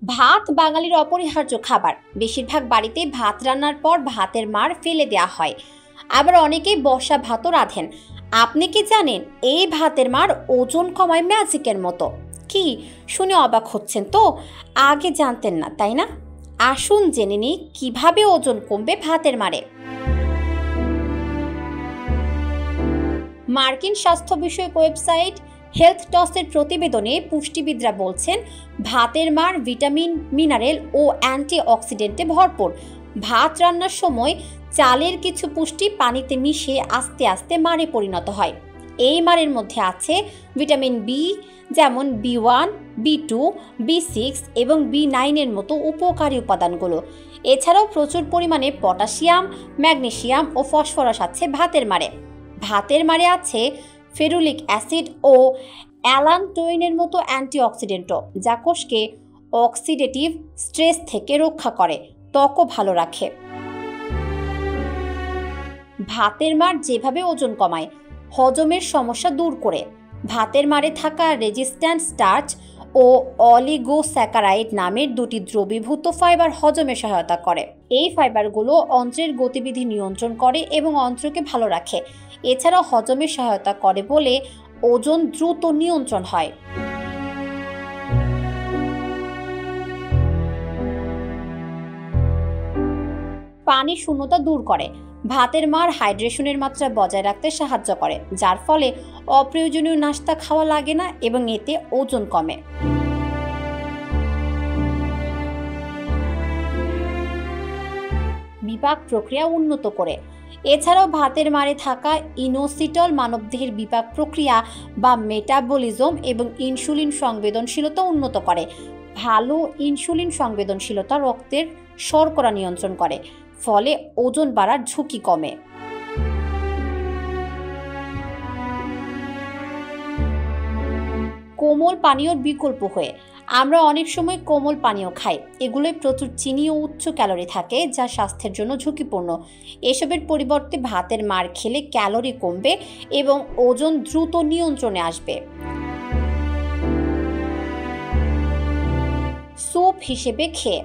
ভাত বাঙালির অপরিহার্য খাবার। বেশিরভাগ বাড়িতে ভাত রান্নার পর ভাতের মাড় ফেলে দেওয়া হয়। আবার অনেকেই বসা ভাতও রাঁধেন। আপনি কি জানেন এই ভাতের মাড় ওজন কমায় ম্যাজিকের মতো? কি শুনে অবাক হচ্ছেন তো? আগে জানতেন না তাই না? আসুন জেনে নিই কিভাবে ওজন কমবে ভাতের মাড়ে। মার্কিন স্বাস্থ্য বিষয়ক ওয়েবসাইট হেলথ টসের প্রতিবেদনে পুষ্টিবিদরা বলছেন ভাতের মাড় ভিটামিন, মিনারেল ও অ্যান্টিঅক্সিডেন্টে ভরপুর। ভাত রান্নার সময় চালের কিছু পুষ্টি পানিতে মিশে আস্তে আস্তে মাড়ে পরিণত হয়। এই মাড়ের মধ্যে আছে ভিটামিন বি, যেমন বি1, বি2, বি6 এবং বি9-এর মতো উপকারী উপাদানগুলো। এছাড়াও প্রচুর পরিমাণে পটাশিয়াম, ম্যাগনেসিয়াম ও ফসফরাস আছে ভাতের মাড়ে। ভাতের মাড়ে আছে ফেরুলিক অ্যাসিড ও অ্যালান্টোইনের মতো অ্যান্টিঅক্সিডেন্টও, যা কোষকে অক্সিডেটিভ স্ট্রেস থেকে রক্ষা করে, ত্বকও ভালো রাখে। ভাতের মাড় যেভাবে ওজন কমায়, হজমের সমস্যা দূর করে। ভাতের মাড়ে থাকা রেজিস্ট্যান্ট স্টার্চ ও অলিগোস্যাকারাইড নামের দুটি দ্রবীভূত ফাইবার হজমে সহায়তা করে। এই ফাইবারগুলো অন্ত্রের গতিবিধি নিয়ন্ত্রণ করে এবং অন্ত্রকে ভালো রাখে। এছাড়াও হজমে সহায়তা করে বলে ওজন দ্রুত নিয়ন্ত্রণ হয়। পানি শূন্যতা দূর করে। ভাতের মাড় হাইড্রেশনের মাত্রা বজায় রাখতে সাহায্য করে, যার ফলে অপ্রয়োজনীয় নাস্তা খাওয়া লাগে না এবং এতে ওজন কমে। বিপাক প্রক্রিয়া উন্নত করে। এছাড়াও ভাতের মাড়ে থাকা ইনোসিটল মানবদেহের বিপাক প্রক্রিয়া বা মেটাবলিজম এবং ইনসুলিন সংবেদনশীলতা উন্নত করে। ভালো ইনসুলিন সংবেদনশীলতা রক্তের শর্করা নিয়ন্ত্রণ করে, ফলে ওজন বাড়ার ঝুঁকি কমে। কোমল পানীয়র বিকল্প হয়ে আমরা অনেক সময় কোমল পানীয় খাই। এগুলোয় প্রচুর চিনি ও উচ্চ ক্যালোরি থাকে, যা স্বাস্থ্যের জন্য ঝুঁকিপূর্ণ। এসবের পরিবর্তে ভাতের মাড় খেলে ক্যালোরি কমবে এবং ওজন দ্রুত নিয়ন্ত্রণে আসবে। স্যুপ হিসেবে খেয়ে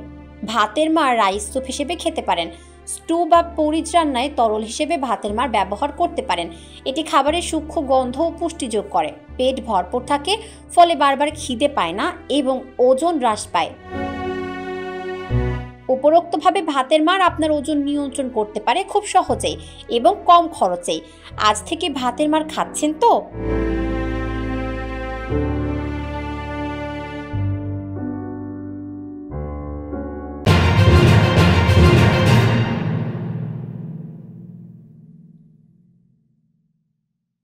ভাতের মাড় রাইস স্যুপ হিসেবে খেতে পারেন। স্টু বা পরিজ রান্নায় তরল হিসেবে ভাতের মাড় ব্যবহার করতে পারেন। এটি খাবারের সূক্ষ্ম গন্ধ ও পুষ্টি যোগ করে। পেট ভরপুর থাকে, ফলে বারবার খিদে পায় না এবং ওজন হ্রাস পায়। উপরোক্তভাবে ভাতের মাড় আপনার ওজন নিয়ন্ত্রণ করতে পারে খুব সহজেই এবং কম খরচেই। আজ থেকে ভাতের মাড় খাচ্ছেন তো?